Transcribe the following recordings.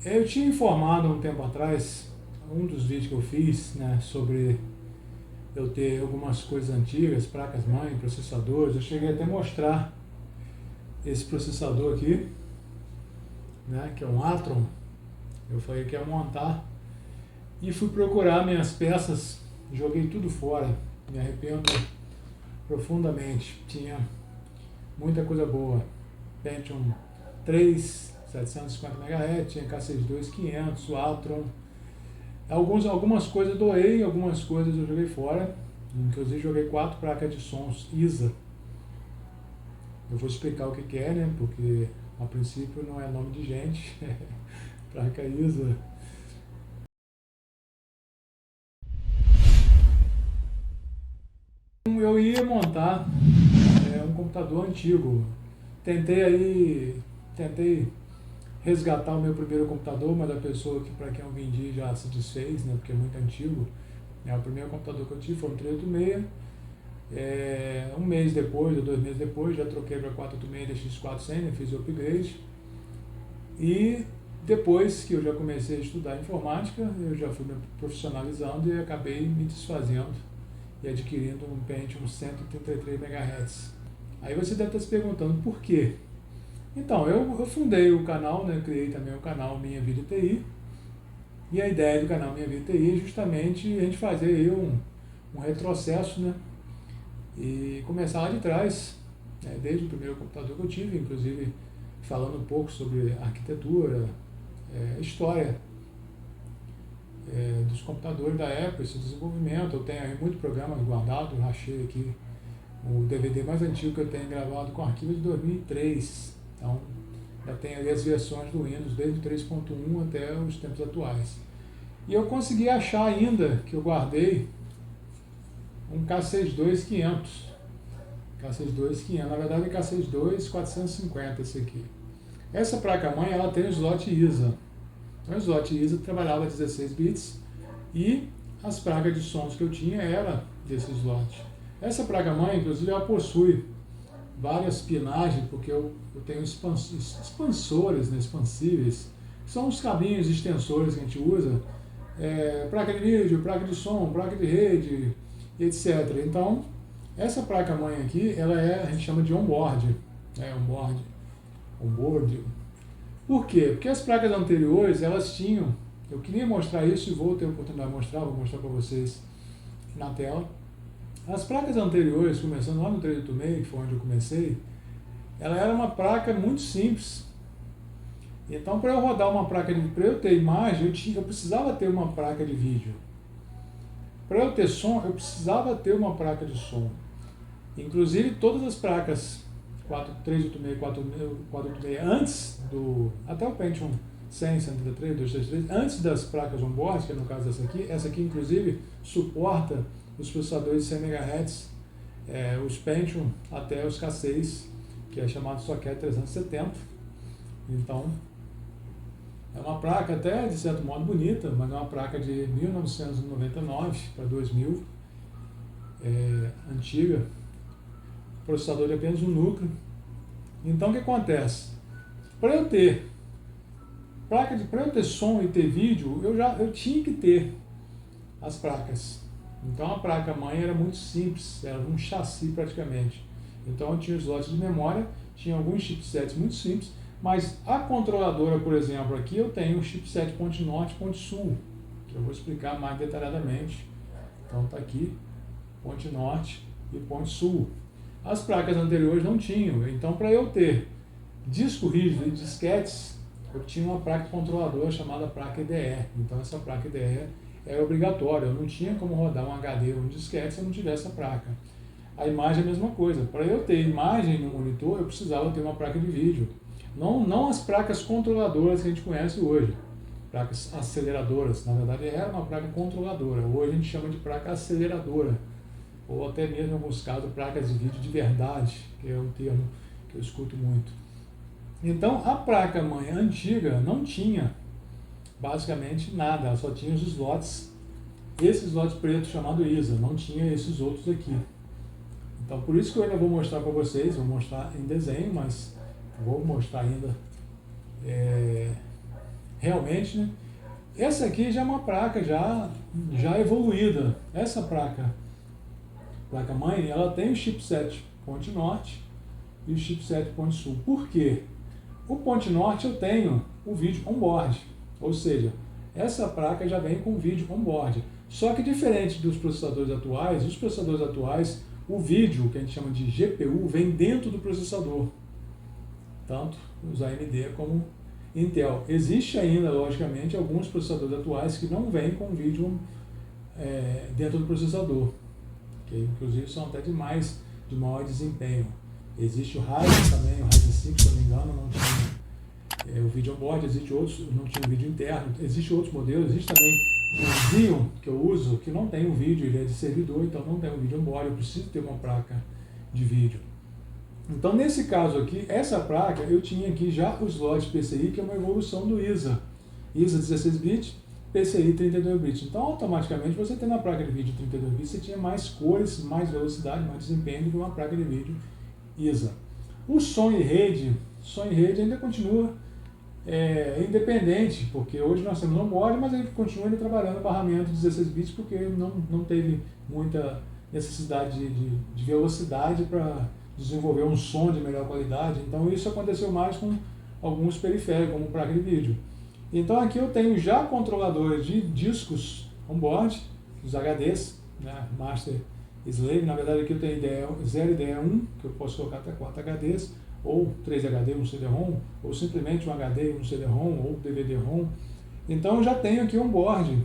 Eu tinha informado há um tempo atrás, um dos vídeos que eu fiz, né, sobre eu ter algumas coisas antigas, placas-mãe, processadores. Eu cheguei até a mostrar esse processador aqui, né, que é um Atron. Eu falei que ia montar e fui procurar minhas peças, joguei tudo fora, me arrependo profundamente. Tinha muita coisa boa, Pentium 3, 750 MHz, tinha K62 500, o Atron. Algumas coisas eu doei, algumas coisas eu joguei fora, inclusive joguei 4 placas de sons ISA. Eu vou explicar o que é, né, porque a princípio não é nome de gente, placa ISA. Eu ia montar um computador antigo, tentei resgatar o meu primeiro computador, mas a pessoa para quem eu vendi já se desfez, né, porque é muito antigo. O primeiro computador que eu tive foi um 386, um mês depois, ou 2 meses depois, já troquei para 486 DX400, né, fiz o upgrade. E depois que eu já comecei a estudar informática, eu já fui me profissionalizando e acabei me desfazendo e adquirindo um Pentium 133 MHz. Aí você deve estar se perguntando por quê? Então, eu fundei o canal, né, criei também o canal Minha Vida TI, e a ideia do canal Minha Vida TI é justamente a gente fazer aí um retrocesso, né, e começar lá de trás, né, desde o primeiro computador que eu tive, inclusive falando um pouco sobre arquitetura, história dos computadores da época, esse desenvolvimento. Eu tenho aí muitos programas guardados, achei aqui o DVD mais antigo que eu tenho gravado com arquivo de 2003. Então, já tem ali as versões do Windows, desde o 3.1 até os tempos atuais. E eu consegui achar ainda, que eu guardei, um K62 500. K62 500, na verdade é K62 450 esse aqui. Essa placa-mãe, ela tem o slot ISA. Então, o slot ISA trabalhava 16 bits e as placas de sons que eu tinha era desse slot. Essa placa-mãe, inclusive, ela possui várias pinagens, porque eu tenho expansores, né, expansíveis, que são os cabinhos extensores que a gente usa, placa de vídeo, placa de som, placa de rede, etc. Então, essa placa-mãe aqui, a gente chama de onboard, onboard. Por quê? Porque as placas anteriores, elas tinham, eu queria mostrar isso e vou ter a oportunidade de mostrar, vou mostrar para vocês na tela. As placas anteriores, começando lá no 386, que foi onde eu comecei, ela era uma placa muito simples. Então, para eu rodar uma placa para eu ter imagem, eu precisava ter uma placa de vídeo. Para eu ter som, eu precisava ter uma placa de som. Inclusive, todas as placas 386, 486, até o Pentium 100, 133, 233, antes das placas on-board, que é no caso essa aqui inclusive suporta os processadores de 100 MHz, os Pentium até os K6, que é chamado Socket 370. Então, é uma placa até, de certo modo, bonita, mas é uma placa de 1999 para 2000, antiga, processador de apenas um núcleo. Então, o que acontece? Para eu ter som e ter vídeo, eu tinha que ter as placas. Então, a placa-mãe era muito simples, era um chassi praticamente. Então, eu tinha os slots de memória, tinha alguns chipsets muito simples, mas a controladora, por exemplo, aqui eu tenho o chipset ponte norte e ponte sul, que eu vou explicar mais detalhadamente. Então, está aqui, ponte norte e ponte sul. As placas anteriores não tinham, então para eu ter disco rígido e disquetes, eu tinha uma placa controladora chamada placa IDE. Então essa placa IDE era obrigatória, eu não tinha como rodar um HD ou um disquete se eu não tivesse a placa. A imagem é a mesma coisa, para eu ter imagem no monitor eu precisava ter uma placa de vídeo. Não as placas controladoras que a gente conhece hoje, placas aceleradoras, na verdade era uma placa controladora, hoje a gente chama de placa aceleradora, ou até mesmo em alguns casos placas de vídeo de verdade, que é um termo que eu escuto muito. Então a placa-mãe antiga não tinha basicamente nada, ela só tinha os slots, esse slot preto chamado ISA, não tinha esses outros aqui. Então por isso que eu ainda vou mostrar para vocês, vou mostrar em desenho, mas vou mostrar ainda realmente, né? Essa aqui já é uma placa já evoluída. Essa placa-mãe, ela tem o chipset Ponte Norte e o chipset Ponte Sul. Por quê? O Ponte Norte eu tenho o vídeo on-board, ou seja, essa placa já vem com vídeo on-board. Só que diferente dos processadores atuais, os processadores atuais, o vídeo, que a gente chama de GPU, vem dentro do processador, tanto os AMD como Intel. Existe ainda, logicamente, alguns processadores atuais que não vêm com vídeo dentro do processador, que inclusive são até de maior desempenho. Existe o Ryzen também, o Ryzen 5, se eu não me engano, não tinha o vídeo on-board, existe outros, não tinha o vídeo interno, existe outros modelos, existe também o Xeon, que eu uso, que não tem um vídeo, ele é de servidor, então não tem um vídeo on-board, eu preciso ter uma placa de vídeo. Então, nesse caso aqui, essa placa, eu tinha aqui já o slot PCI, que é uma evolução do ISA 16 bits, PCI 32 bits. Então, automaticamente, você tendo a placa de vídeo 32 bits, você tinha mais cores, mais velocidade, mais desempenho do que uma placa de vídeo ISA. O som e rede ainda continua independente, porque hoje nós temos on-board, mas ele continua trabalhando barramento 16 bits, porque não teve muita necessidade de velocidade para desenvolver um som de melhor qualidade. Então isso aconteceu mais com alguns periféricos, como placa de vídeo. Então aqui eu tenho já controladores de discos on-board, os HDs, né, Master Slave. Na verdade aqui eu tenho 0 e DE1, que eu posso colocar até 4 HDs, ou 3 HD, um CD-ROM, ou simplesmente um HD, um CD-ROM, ou DVD-ROM. Então eu já tenho aqui on-board.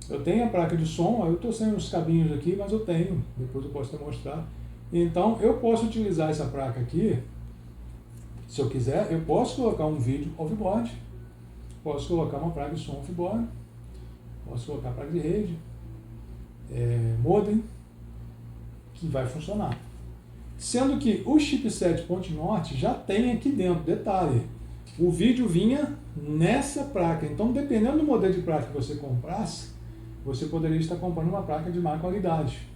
Eu tenho a placa de som, eu estou sem os cabinhos aqui, mas eu tenho, depois eu posso te mostrar. Então eu posso utilizar essa placa aqui, se eu quiser, eu posso colocar um vídeo off-board, posso colocar uma placa de som off-board, posso colocar placa de rede, modem, que vai funcionar. Sendo que o chipset Ponte Norte já tem aqui dentro, detalhe, o vídeo vinha nessa placa, então dependendo do modelo de placa que você comprasse, você poderia estar comprando uma placa de má qualidade,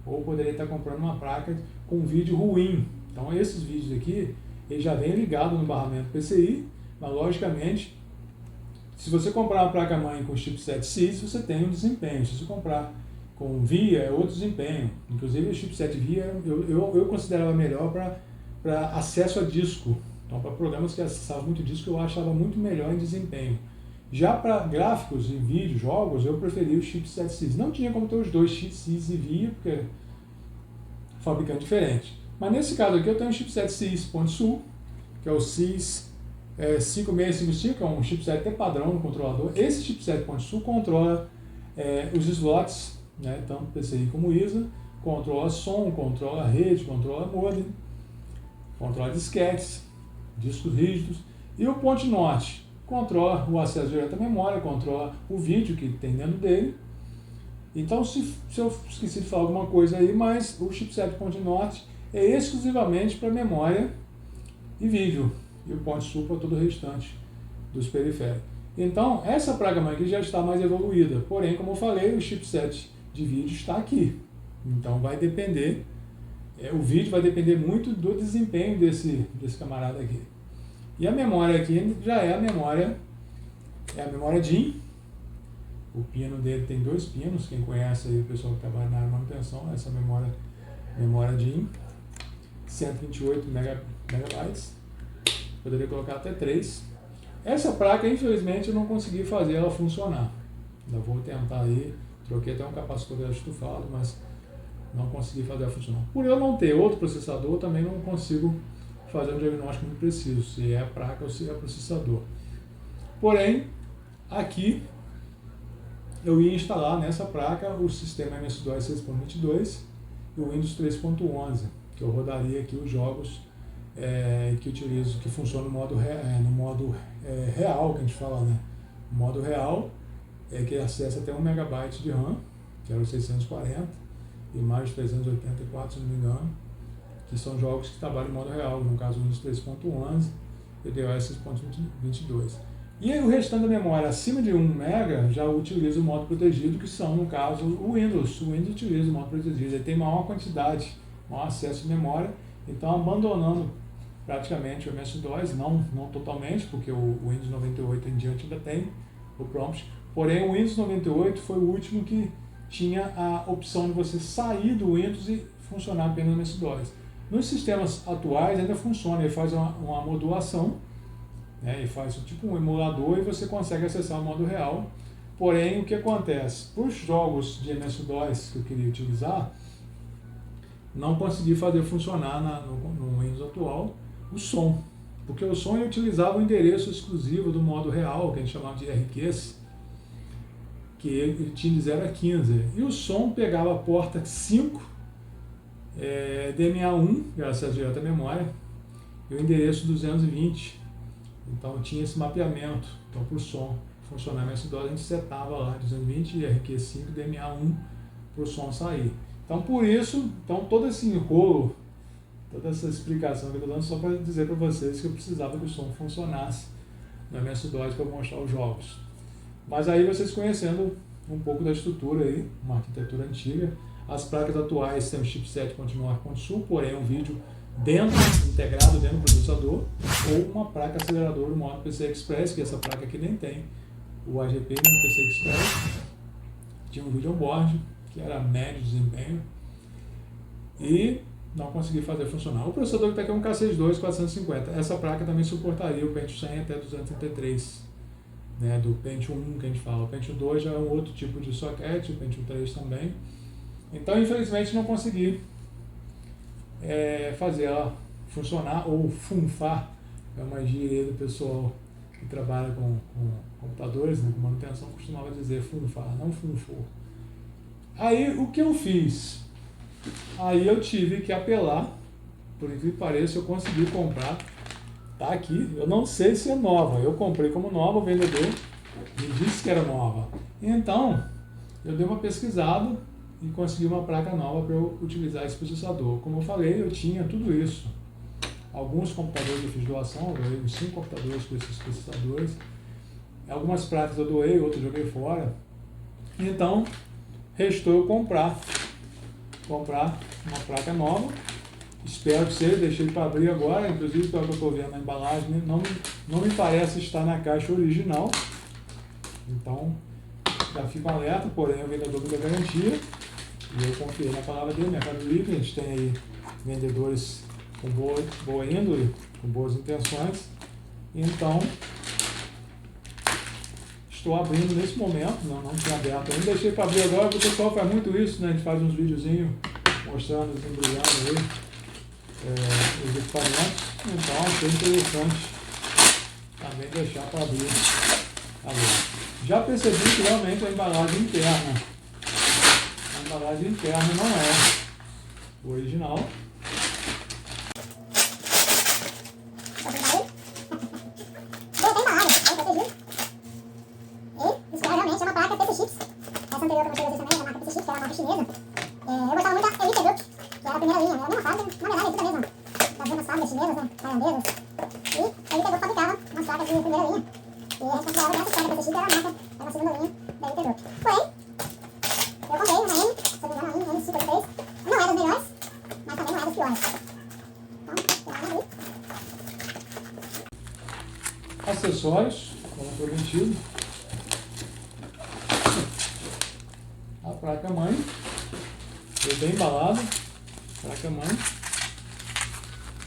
ou poderia estar comprando uma placa com vídeo ruim. Então esses vídeos aqui, ele já vem ligado no barramento PCI, mas logicamente, se você comprar uma placa-mãe com chipset CIS, você tem um desempenho. Se você comprar com VIA, é outro desempenho. Inclusive o chipset VIA, eu considerava melhor para acesso a disco. Então para programas que acessavam muito disco, eu achava muito melhor em desempenho. Já para gráficos em vídeo, jogos, eu preferi o chipset CIS. Não tinha como ter os dois, CIS e VIA, porque é fabricante diferente. Mas nesse caso aqui eu tenho um chipset CIS Ponte Sul, que é o CIS 5655, é um chipset até padrão no controlador. Esse chipset Ponte Sul controla os slots, né, tanto PCI como ISA, controla som, controla rede, controla modem, controla disquetes, discos rígidos. E o Ponte Norte controla o acesso direto à memória, controla o vídeo que tem dentro dele. Então, se eu esqueci de falar alguma coisa aí, mas o chipset Ponte Norte é exclusivamente para memória e vídeo, e o Ponte Sul para todo o restante dos periféricos. Então, essa placa-mãe aqui já está mais evoluída, porém, como eu falei, o chipset de vídeo está aqui. Então, vai depender, o vídeo vai depender muito do desempenho desse camarada aqui. E a memória aqui já é a memória DIMM. O pino dele tem 2 pinos, quem conhece aí, o pessoal que trabalha na área de manutenção, essa memória DIMM, 128 megabytes, poderia colocar até 3. Essa placa, infelizmente, eu não consegui fazer ela funcionar. Ainda vou tentar aí, troquei até um capacitor estufado, mas não consegui fazer ela funcionar. Por eu não ter outro processador, também não consigo fazer um diagnóstico muito preciso, se é a placa ou se é o processador. Porém, aqui eu ia instalar nessa placa o sistema MS-DOS 6.22 e o Windows 3.11, que eu rodaria aqui os jogos que funcionam no modo real, que a gente fala, né? O modo real é que acessa até 1 MB de RAM, que era o 640, e mais de 384, se não me engano, que são jogos que trabalham em modo real, no caso o Windows 3.11 e o DOS 6.22. E aí, o restante da memória acima de 1 MB já utiliza o modo protegido, que são, no caso, o Windows. O Windows utiliza o modo protegido, ele tem maior quantidade, maior acesso de memória, então abandonando praticamente o MS-DOS, não totalmente, porque o Windows 98 em diante ainda tem o prompt, porém o Windows 98 foi o último que tinha a opção de você sair do Windows e funcionar apenas no MS-DOS. Nos sistemas atuais ainda funciona, ele faz uma modulação, né, ele faz tipo um emulador e você consegue acessar o modo real. Porém, o que acontece? Para os jogos de MS-DOS que eu queria utilizar, não consegui fazer funcionar no Windows atual o som, porque o som eu utilizava o endereço exclusivo do modo real, que a gente chamava de RQs, que ele tinha de 0 a 15, e o som pegava a porta 5, DMA1, que era acesso direto à memória, e o endereço 220, então tinha esse mapeamento. Então, para o som funcionar no MS-DOS, a gente setava lá 220 RQ5 DMA1 para o som sair. Então, por isso, todo esse enrolo, toda essa explicação que eu estou dando, só para dizer para vocês que eu precisava que o som funcionasse no MS-DOS para mostrar os jogos. Mas aí vocês conhecendo um pouco da estrutura aí, uma arquitetura antiga, as placas atuais têm um chipset Continental Sul, porém um vídeo integrado dentro do processador, ou uma placa aceleradora do modo PCI Express, que essa placa aqui nem tem o AGP no PCI Express. Tinha um vídeo on-board, que era médio desempenho, e não consegui fazer funcionar. O processador que está aqui é um K62 450. Essa placa também suportaria o Pentium 100 até 233, né, do Pentium 1 que a gente fala. O Pentium 2 já é um outro tipo de socket, o Pentium 3 também. Então, infelizmente, não consegui fazer ela funcionar, ou funfar, é uma gíria do pessoal que trabalha com computadores, né, com manutenção, costumava dizer funfar, não funfou. Aí, o que eu fiz? Aí eu tive que apelar, por incrível que pareça, eu consegui comprar, tá aqui, eu não sei se é nova, eu comprei como nova, o vendedor me disse que era nova. Então, eu dei uma pesquisada e consegui uma placa nova para eu utilizar esse processador. Como eu falei, eu tinha tudo isso. Alguns computadores eu fiz doação, eu doei uns 5 computadores com esses processadores. Algumas placas eu doei, outras eu joguei fora. Então, restou eu comprar uma placa nova. Espero que seja, deixei para abrir agora, inclusive pelo que eu estou vendo na embalagem, não me parece estar na caixa original. Então, já fico alerta, porém o vendedor me deu garantia. E eu confiei na palavra dele, Mercado Livre. A gente tem aí vendedores com boa índole, com boas intenções. Então, estou abrindo nesse momento, não tinha aberto ainda. Deixei para abrir agora, porque o pessoal faz muito isso, né? A gente faz uns videozinhos mostrando, embrulhando aí os equipamentos. Então, achei interessante também deixar para abrir. Já percebi que realmente a embalagem interna não é o original. Isso realmente é uma placa PC Chips. Essa anterior que eu mostrei a vocês também é uma placa PC Chips, que era uma marca chinesa. Eu gostava muito da Elite Book, que era a primeira linha, era a mesma fábrica, na verdade é tudo a mesma, das mesmas fábricas chinesas, né, tailandesas. E a Elite Book fabricava umas placas de primeira linha. E a gente considerava que essa placa PC Chips era a segunda linha da Elite Book. Porém, eu comprei uma M, se não me engano, uma M Super 3, não é das melhores, mas também não é das piores. Então, vamos abrir. Acessórios, como prometido. A placa-mãe, foi bem embalada, placa-mãe.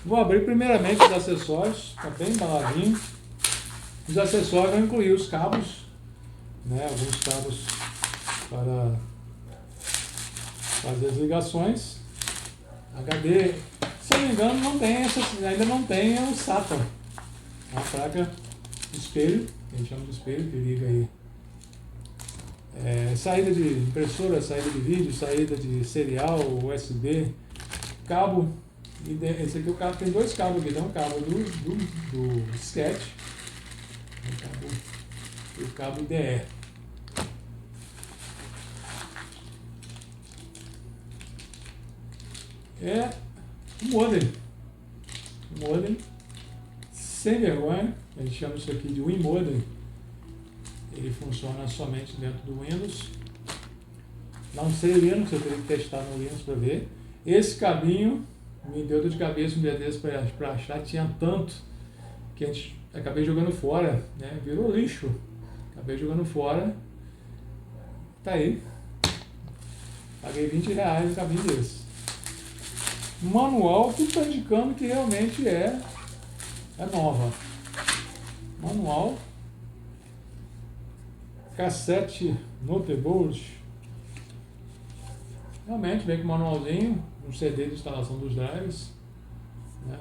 Vou abrir primeiramente os acessórios, está bem embaladinho. Os acessórios vão incluir os cabos, né, alguns cabos para fazer as ligações. HD, se eu não me engano, ainda não tem o SATA, a placa espelho, que a gente chama de espelho, que liga aí. Saída de impressora, saída de vídeo, saída de serial, USB, cabo. Esse aqui, o cabo tem dois cabos aqui, tem um cabo do disquete e o cabo DE. O modem sem vergonha, a gente chama isso aqui de WinModem. Ele funciona somente dentro do Windows. Não sei Linux, eu teria que testar no Linux para ver. Esse cabinho Me deu dor de cabeça um dia desses para achar, tinha tanto que acabei jogando fora, né? Virou lixo. Acabei jogando fora. Tá aí. Paguei R$20 no cabinho desse. Manual, tudo está indicando que realmente é nova. Manual. Cassete Noteboard. Realmente vem com manualzinho, um CD de instalação dos drives, né?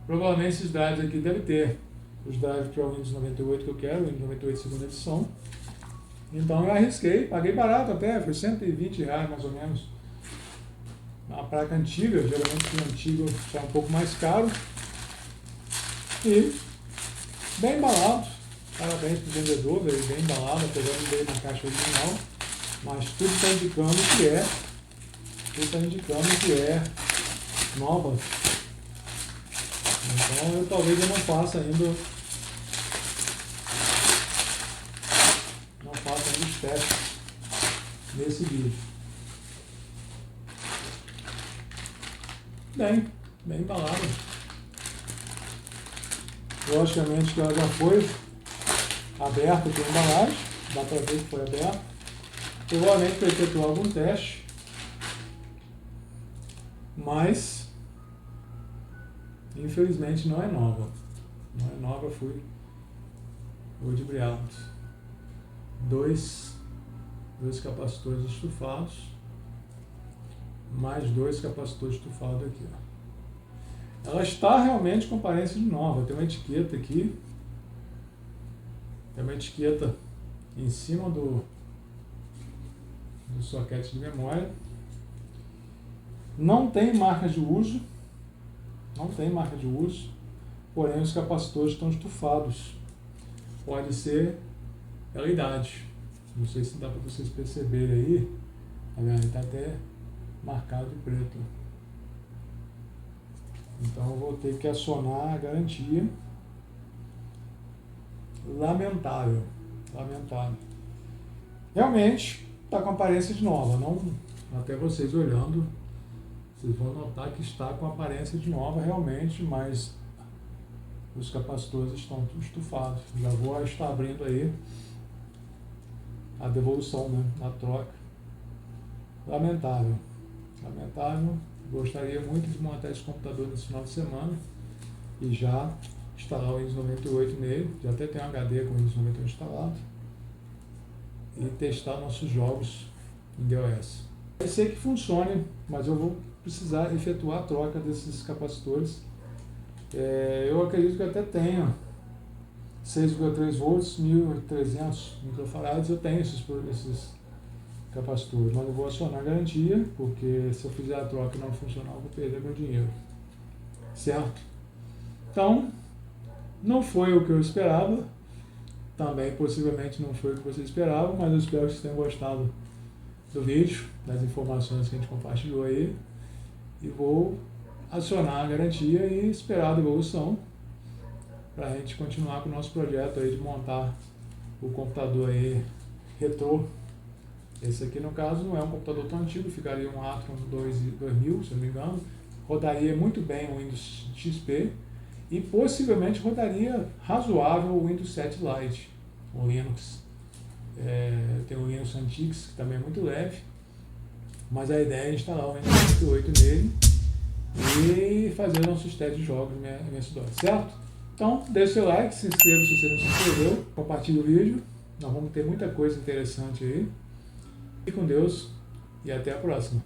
Provavelmente esses drives aqui devem ter os drives para o Windows 98 que eu quero, Windows 98 segunda edição. Então eu arrisquei, paguei barato até, foi R$120 mais ou menos. Uma placa antiga, geralmente o antigo é um pouco mais caro. E bem embalado, parabéns para o vendedor, veio bem embalado, apesar de ver na caixa original. Mas tudo está indicando que é nova. Então eu talvez não faça ainda os testes nesse vídeo. Bem embalada. Logicamente que ela já foi aberta com a embalagem, dá para ver que foi aberta. Provavelmente para efetuar algum teste, mas infelizmente não é nova. Não é nova, fui ludibriado. Dois capacitores estufados, mais 2 capacitores estufados aqui. Ó. Ela está realmente com aparência de nova. Tem uma etiqueta aqui. Tem uma etiqueta em cima do soquete de memória. Não tem marca de uso. Porém os capacitores estão estufados. Pode ser pela idade. Não sei se dá para vocês perceberem aí. Ele está até marcado de preto. Então eu vou ter que acionar a garantia. Lamentável. Realmente está com aparência de nova. Não, até vocês olhando, vocês vão notar que está com aparência de nova realmente, mas os capacitores estão estufados. Já vou estar abrindo aí a devolução, né, na troca. Lamentável. Gostaria muito de montar esse computador nesse final de semana e já instalar o Windows 98 nele. Já até tem um HD com o Windows 98 instalado. E testar nossos jogos em DOS. Eu sei que funcione, mas eu vou precisar efetuar a troca desses capacitores. Eu acredito que até tenha 6,3 volts, 1.300 microfarads, eu tenho esses capacitores, mas eu vou acionar a garantia, porque se eu fizer a troca e não funcionar, eu vou perder meu dinheiro. Certo? Então, não foi o que eu esperava, também possivelmente não foi o que vocês esperavam, mas eu espero que vocês tenham gostado do vídeo, das informações que a gente compartilhou aí, e vou acionar a garantia e esperar a devolução para a gente continuar com o nosso projeto aí de montar o computador aí retrô. Esse aqui no caso não é um computador tão antigo, ficaria um Atom 2000, se não me engano, rodaria muito bem o Windows XP e possivelmente rodaria razoável o Windows 7 Lite, o Linux. Tem o Linux Antix, que também é muito leve, mas a ideia é instalar o Windows 98 nele e fazer nossos testes de jogos em MS-DOS, certo? Então, deixe seu like, se inscreva se você não se inscreveu, compartilhe o vídeo, nós vamos ter muita coisa interessante aí. Fique com Deus e até a próxima.